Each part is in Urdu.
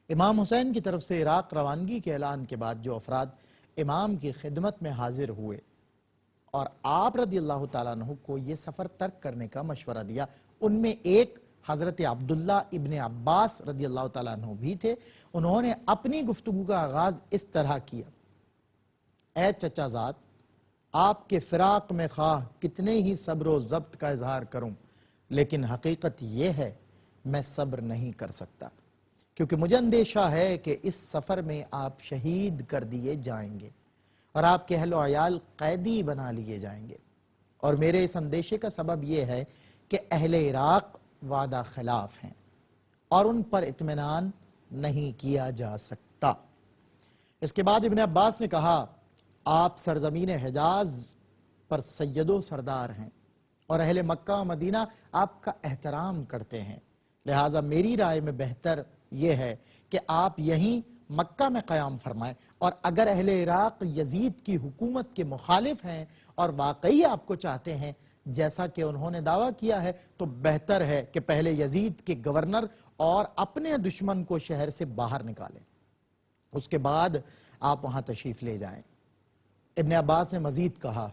امام حسین کی طرف سے عراق روانگی کے اعلان کے بعد جو افراد امام کی خدمت میں حاضر ہوئے اور آپ رضی اللہ تعالیٰ عنہ کو یہ سفر ترک کرنے کا مشورہ دیا، ان میں ایک حضرت عبداللہ ابن عباس رضی اللہ تعالیٰ عنہ بھی تھے۔ انہوں نے اپنی گفتگو کا آغاز اس طرح کیا: اے چچا زاد، آپ کے فراق میں خواہ کتنے ہی صبر و ضبط کا اظہار کروں، لیکن حقیقت یہ ہے میں صبر نہیں کر سکتا، کیونکہ مجھے اندیشہ ہے کہ اس سفر میں آپ شہید کر دیے جائیں گے اور آپ کے اہل و عیال قیدی بنا لیے جائیں گے، اور میرے اس اندیشے کا سبب یہ ہے کہ اہل عراق وعدہ خلاف ہیں اور ان پر اطمینان نہیں کیا جا سکتا۔ اس کے بعد ابن عباس نے کہا، آپ سرزمین حجاز پر سید و سردار ہیں اور اہل مکہ و مدینہ آپ کا احترام کرتے ہیں، لہٰذا میری رائے میں بہتر یہ ہے کہ آپ یہیں مکہ میں قیام فرمائیں، اور اگر اہل عراق یزید کی حکومت کے مخالف ہیں اور واقعی آپ کو چاہتے ہیں جیسا کہ انہوں نے دعویٰ کیا ہے، تو بہتر ہے کہ پہلے یزید کے گورنر اور اپنے دشمن کو شہر سے باہر نکالیں، اس کے بعد آپ وہاں تشریف لے جائیں۔ ابن عباس نے مزید کہا،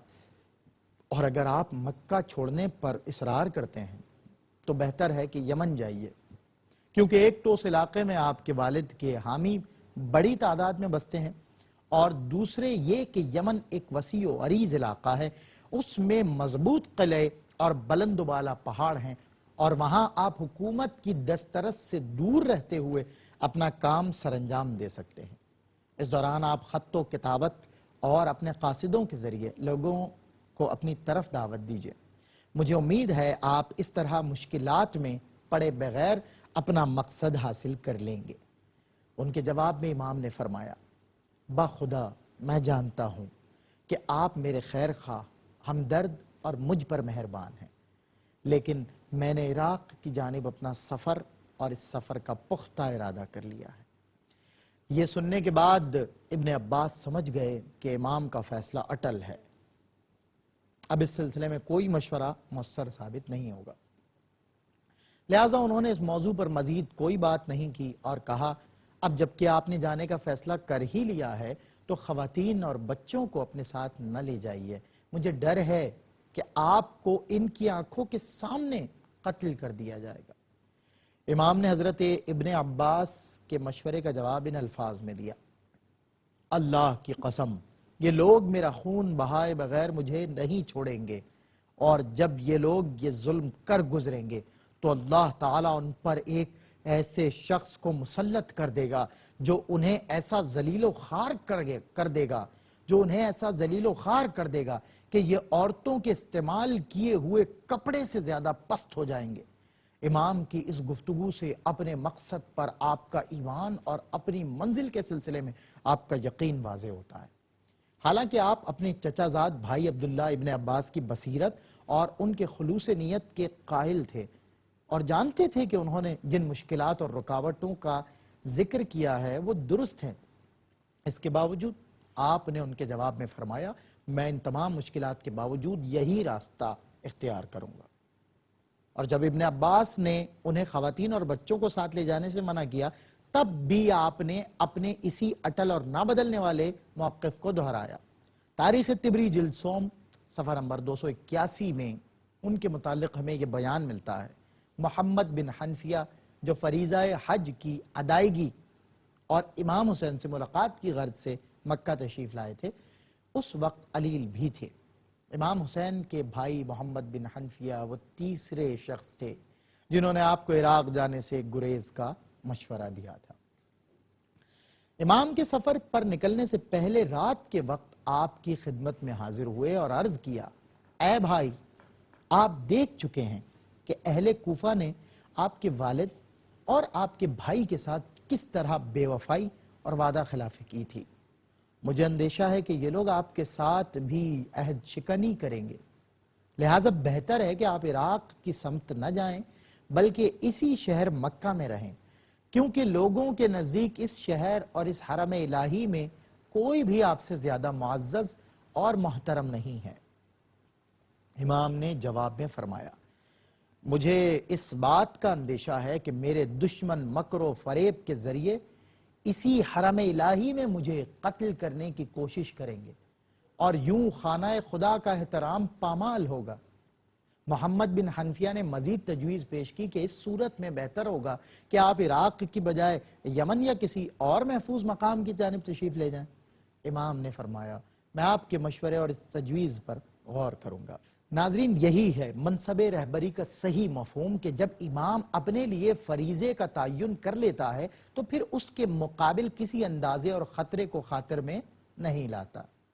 اور اگر آپ مکہ چھوڑنے پر اصرار کرتے ہیں تو بہتر ہے کہ یمن جائیے، کیونکہ ایک تو اس علاقے میں آپ کے والد کے حامی بڑی تعداد میں بستے ہیں، اور دوسرے یہ کہ یمن ایک وسیع و عریض علاقہ ہے، اس میں مضبوط قلعے اور بلند و بالا پہاڑ ہیں، اور وہاں آپ حکومت کی دسترس سے دور رہتے ہوئے اپنا کام سر انجام دے سکتے ہیں۔ اس دوران آپ خط و کتابت اور اپنے قاصدوں کے ذریعے لوگوں کو اپنی طرف دعوت دیجئے، مجھے امید ہے آپ اس طرح مشکلات میں پڑے بغیر اپنا مقصد حاصل کر لیں گے۔ ان کے جواب میں امام نے فرمایا، بخدا میں جانتا ہوں کہ آپ میرے خیر خواہ، ہمدرد اور مجھ پر مہربان ہیں، لیکن میں نے عراق کی جانب اپنا سفر اور اس سفر کا پختہ ارادہ کر لیا ہے۔ یہ سننے کے بعد ابن عباس سمجھ گئے کہ امام کا فیصلہ اٹل ہے، اب اس سلسلے میں کوئی مشورہ مؤثر ثابت نہیں ہوگا، لہٰذا انہوں نے اس موضوع پر مزید کوئی بات نہیں کی اور کہا، اب جبکہ آپ نے جانے کا فیصلہ کر ہی لیا ہے تو خواتین اور بچوں کو اپنے ساتھ نہ لے جائیے، مجھے ڈر ہے کہ آپ کو ان کی آنکھوں کے سامنے قتل کر دیا جائے گا۔ امام نے حضرت ابن عباس کے مشورے کا جواب ان الفاظ میں دیا، اللہ کی قسم یہ لوگ میرا خون بہائے بغیر مجھے نہیں چھوڑیں گے، اور جب یہ لوگ یہ ظلم کر گزریں گے تو اللہ تعالیٰ ان پر ایک ایسے شخص کو مسلط کر دے گا جو انہیں ایسا ذلیل و خوار کر دے گا کہ یہ عورتوں کے استعمال کیے ہوئے کپڑے سے زیادہ پست ہو جائیں گے۔ امام کی اس گفتگو سے اپنے مقصد پر آپ کا ایمان اور اپنی منزل کے سلسلے میں آپ کا یقین واضح ہوتا ہے۔ حالانکہ آپ اپنے چچا زاد بھائی عبداللہ ابن عباس کی بصیرت اور ان کے خلوص نیت کے قائل تھے اور جانتے تھے کہ انہوں نے جن مشکلات اور رکاوٹوں کا ذکر کیا ہے وہ درست ہیں، اس کے باوجود آپ نے ان کے جواب میں فرمایا، میں ان تمام مشکلات کے باوجود یہی راستہ اختیار کروں گا۔ اور جب ابن عباس نے انہیں خواتین اور بچوں کو ساتھ لے جانے سے منع کیا، تب بھی آپ نے اپنے اسی اٹل اور نہ بدلنے والے موقف کو دہرایا۔ تاریخ طبری جلد سوم صفحہ نمبر 281 میں ان کے متعلق ہمیں یہ بیان ملتا ہے، محمد بن حنفیہ جو فریضہ حج کی ادائیگی اور امام حسین سے ملاقات کی غرض سے مکہ تشریف لائے تھے، اس وقت علیل بھی تھے۔ امام حسین کے بھائی محمد بن حنفیہ وہ تیسرے شخص تھے جنہوں نے آپ کو عراق جانے سے گریز کا مشورہ دیا تھا۔ امام کے سفر پر نکلنے سے پہلے رات کے وقت آپ کی خدمت میں حاضر ہوئے اور عرض کیا، اے بھائی، آپ دیکھ چکے ہیں کہ اہل کوفہ نے آپ کے والد اور آپ کے بھائی کے ساتھ کس طرح بے وفائی اور وعدہ خلافی کی تھی، مجھے اندیشہ ہے کہ یہ لوگ آپ کے ساتھ بھی عہد شکنی کریں گے، لہٰذا بہتر ہے کہ آپ عراق کی سمت نہ جائیں بلکہ اسی شہر مکہ میں رہیں، کیونکہ لوگوں کے نزدیک اس شہر اور اس حرم الہی میں کوئی بھی آپ سے زیادہ معزز اور محترم نہیں ہے۔ امام نے جواب میں فرمایا، مجھے اس بات کا اندیشہ ہے کہ میرے دشمن مکر و فریب کے ذریعے اسی حرم الہی میں مجھے قتل کرنے کی کوشش کریں گے اور یوں خانہ خدا کا احترام پامال ہوگا۔ محمد بن حنفیہ نے مزید تجویز پیش کی کہ اس صورت میں بہتر ہوگا کہ آپ عراق کی بجائے یمن یا کسی اور محفوظ مقام کی جانب تشریف لے جائیں۔ امام نے فرمایا میں آپ کے مشورے اور اس تجویز پر غور کروں گا۔ ناظرین، یہی ہے منصب رہبری کا صحیح مفہوم کہ جب امام اپنے لیے فریضے کا تعین کر لیتا ہے تو پھر اس کے مقابل کسی اندازے اور خطرے کو خاطر میں نہیں لاتا۔